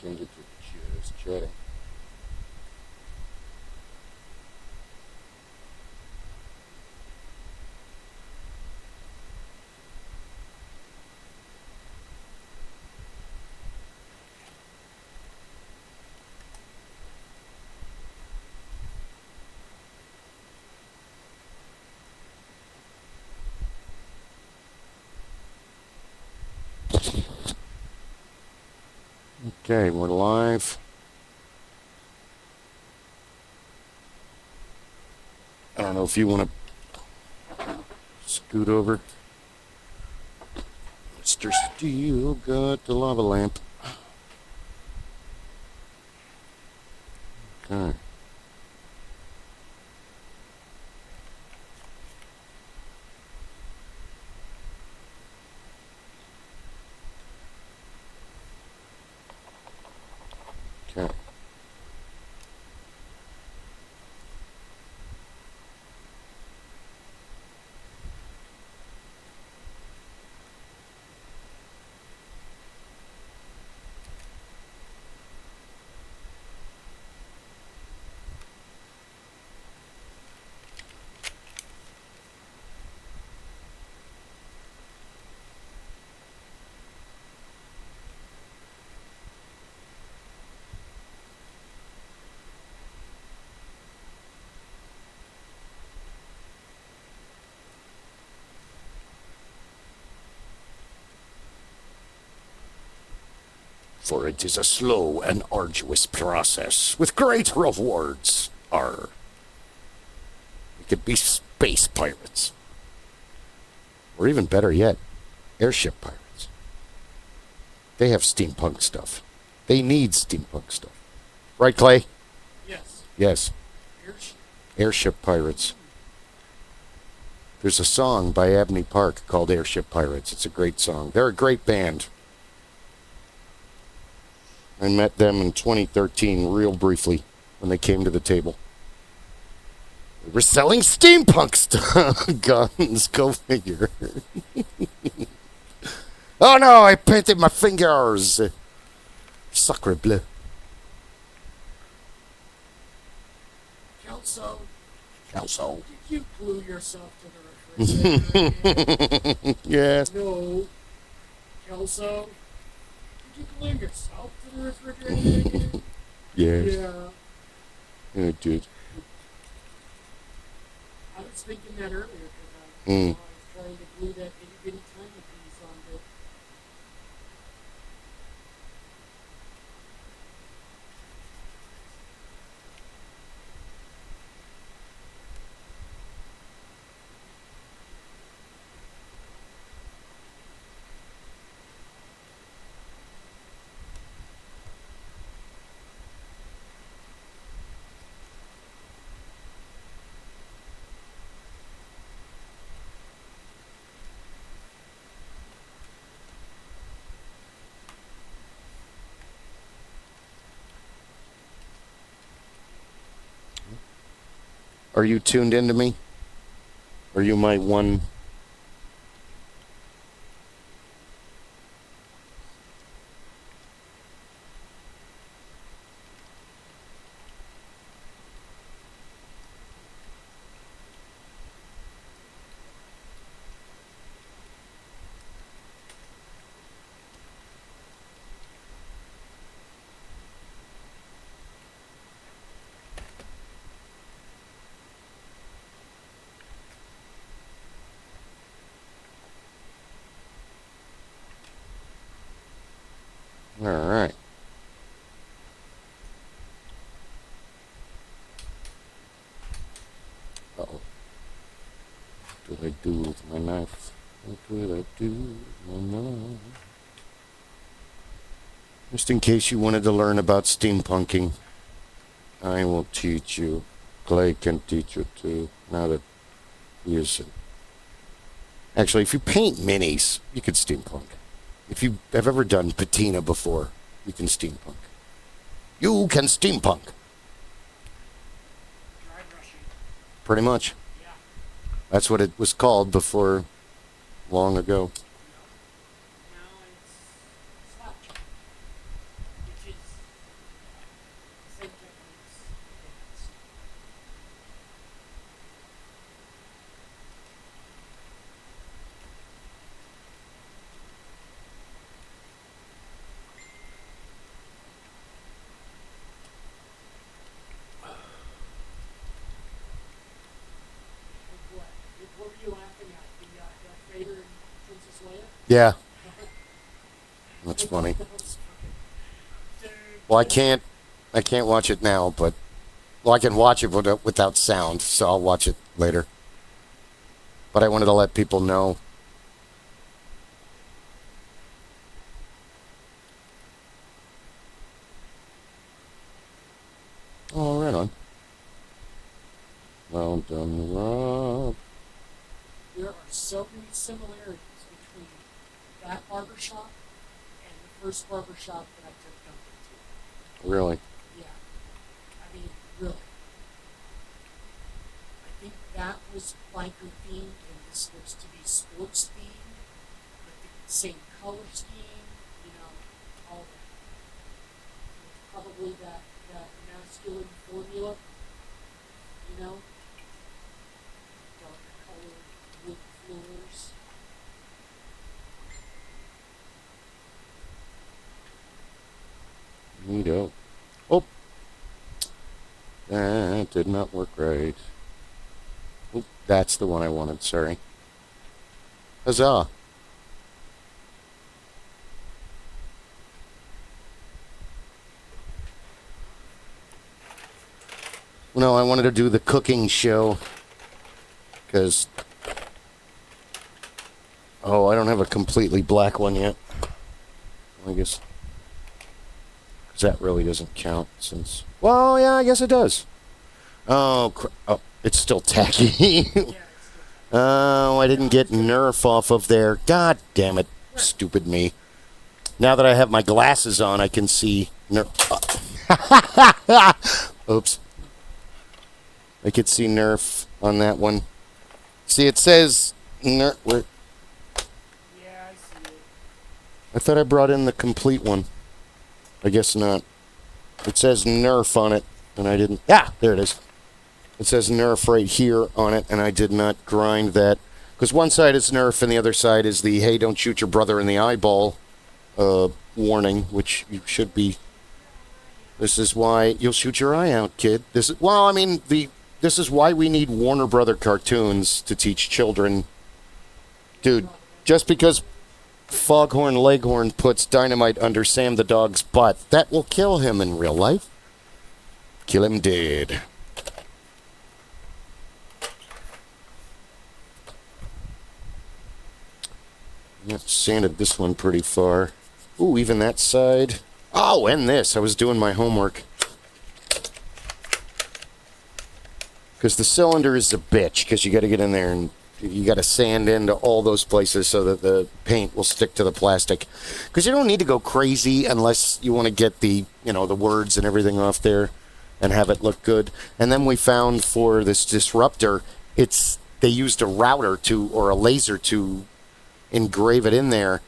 change it to just chatting. Okay, we're live. I don't know if you want to scoot over. Mr. Steel got the lava lamp. Okay. Okay. For it is a slow and arduous process with great rewards. We could be space pirates. Or even better yet, airship pirates. They have steampunk stuff. They need steampunk stuff. Right, Clay? Yes. Yes. Airship pirates. There's a song by Abney Park called Airship Pirates. It's a great song. They're a great band. I met them in 2013 real briefly when they came to the table. We were selling steampunk stuff. Guns, go figure. Oh no, I painted my fingers. Sacre bleu. Kelso, did you glue yourself to the refrigerator? Yes. No. Kelso, did you glue yourself to the refrigerator? Yes. Yeah. I did. I was thinking that earlier because I was trying to glue that itty bitty tiny piece onto it. Are you tuned into me? Are you my one? All right. Uh-oh. What did I do with my knife? What did I do with my knife? Just in case you wanted to learn about steampunking, I will teach you. Clay can teach you too, now that he is. Actually, if you paint minis, you can steampunk. If you have ever done patina before, you can steampunk. You can steampunk. Dry brushing. Pretty much. Yeah. That's what it was called before long ago. Now it's slap, which is Yeah, that's funny. Well, I can't watch it now, but well, I can watch it without sound, so I'll watch it later. But I wanted to let people know. Oh, right on. Well done, Rob. There are so many similarities between that barbershop and the first barbershop that I took Duncan to. Really? Yeah. I mean, really. I think that was biker themed and this looks to be sports themed with the same color scheme, you know, all that. It's probably that masculine formula, you know, dark colored wood floors. Neato. Oh, that did not work right. Oh, that's the one I wanted, sorry. Huzzah. No, I wanted to do the cooking show. Because... Oh, I don't have a completely black one yet. I guess... Because that really doesn't count since... Well, yeah, I guess it does. Oh, oh, it's still tacky. Oh, I didn't get Nerf off of there. God damn it. Stupid me. Now that I have my glasses on, I can see Nerf. Oops. I could see Nerf on that one. See, it says Nerf. Where? Yeah, I see it. I thought I brought in the complete one. I guess not. It says Nerf on it, and I didn't. Ah, there it is. It says Nerf right here on it, and I did not grind that. Because one side is Nerf, and the other side is the, hey, don't shoot your brother in the eyeball warning, which you should be. This is why you'll shoot your eye out, kid. This is, well, I mean, this is why we need Warner Brother cartoons to teach children. Dude, just because Foghorn Leghorn puts dynamite under Sam the dog's butt, that will kill him in real life. Kill him dead. I sanded this one pretty far. Ooh, even that side. Oh, and this. I was doing my homework. Because the cylinder is a bitch, because you got to get in there and you got to sand into all those places so that the paint will stick to the plastic. Because you don't need to go crazy unless you want to get the, you know, the words and everything off there and have it look good. And then we found for this disruptor, they used a router or a laser to engrave it in there,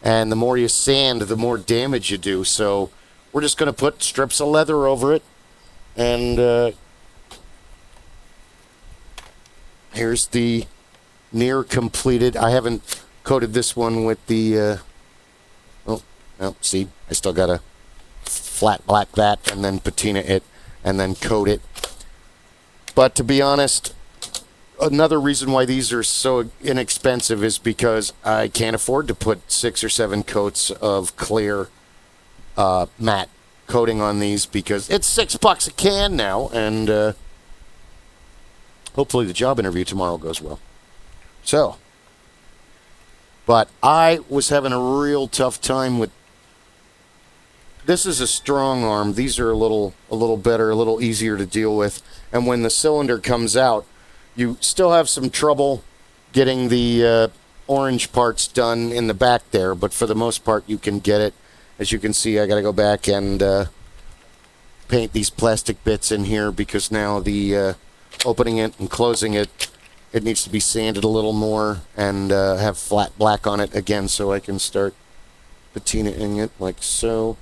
and the more you sand, the more damage you do. So we're just going to put strips of leather over it, and here's the near completed. I haven't coated this one with the oh, see, I still got to flat black that and then patina it and then coat it. But to be honest, another reason why these are so inexpensive is because I can't afford to put 6 or 7 coats of clear matte coating on these, because it's $6 a can now, and hopefully the job interview tomorrow goes well. So, but I was having a real tough time with. This is a strong arm. These are a little better, a little easier to deal with, and when the cylinder comes out, you still have some trouble getting the orange parts done in the back there, but for the most part, you can get it. As you can see, I got to go back and paint these plastic bits in here, because now the opening it and closing it, it needs to be sanded a little more and have flat black on it again, so I can start patinaing it like so.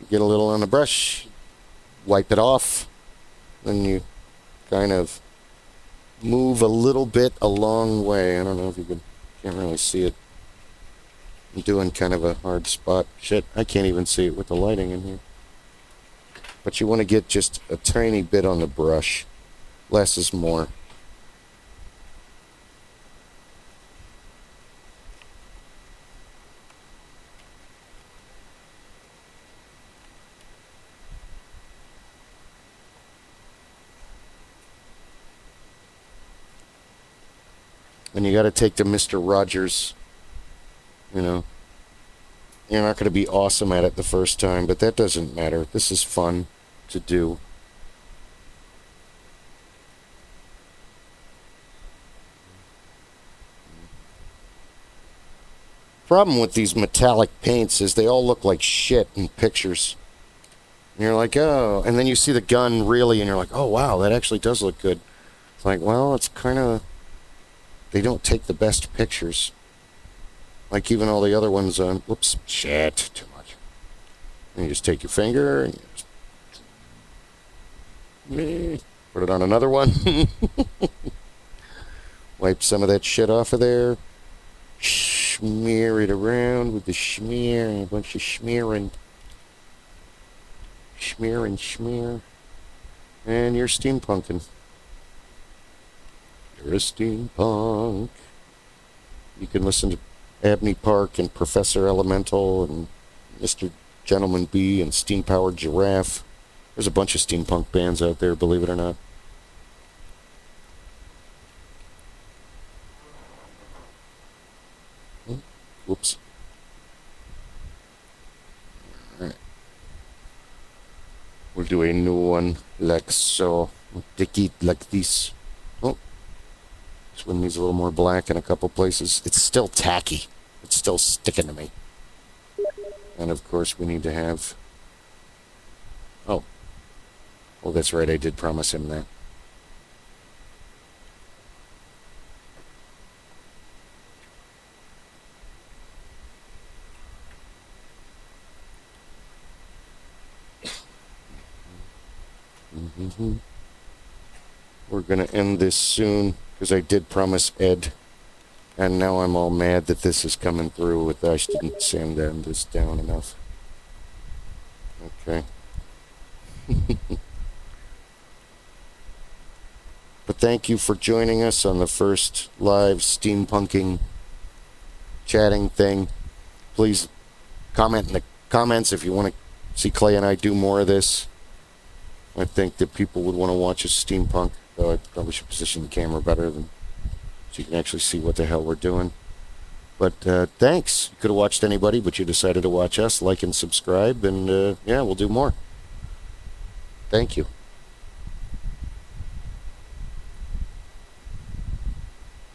You get a little on the brush, wipe it off, then you kind of move a little bit a long way. I don't know if you can't really see it. I'm doing kind of a hard spot. Shit, I can't even see it with the lighting in here. But you want to get just a tiny bit on the brush. Less is more. And you got to take the Mr. Rogers, you know. You're not going to be awesome at it the first time, but that doesn't matter. This is fun to do. Problem with these metallic paints is they all look like shit in pictures. And you're like, oh, and then you see the gun really, and you're like, oh, wow, that actually does look good. It's like, well, it's kind of, they don't take the best pictures. Like even all the other ones on, whoops, shit, too much. And you just take your finger, and you just, put it on another one. Wipe some of that shit off of there. Smear it around with the smear, and a bunch of smearing. Smear and smear. And you're steampunking. You're a steampunk. You can listen to Abney Park and Professor Elemental and Mr. Gentleman Bee and Steam Powered Giraffe. There's a bunch of steampunk bands out there, believe it or not. Whoops. Alright. We'll do a new one like so. Take it like this. Oh. This one needs a little more black in a couple places. It's still tacky. It's still sticking to me. And of course we need to have... Oh. Oh, that's right. I did promise him that. We're going to end this soon, because I did promise Ed, and now I'm all mad that this is coming through with I didn't sand this down enough. Okay. But thank you for joining us on the first live steampunking chatting thing. Please comment in the comments if you want to see Clay and I do more of this. I think that people would want to watch us steampunk, though I probably should position the camera better so you can actually see what the hell we're doing. But thanks. You could have watched anybody, but you decided to watch us. Like and subscribe, and yeah, we'll do more. Thank you.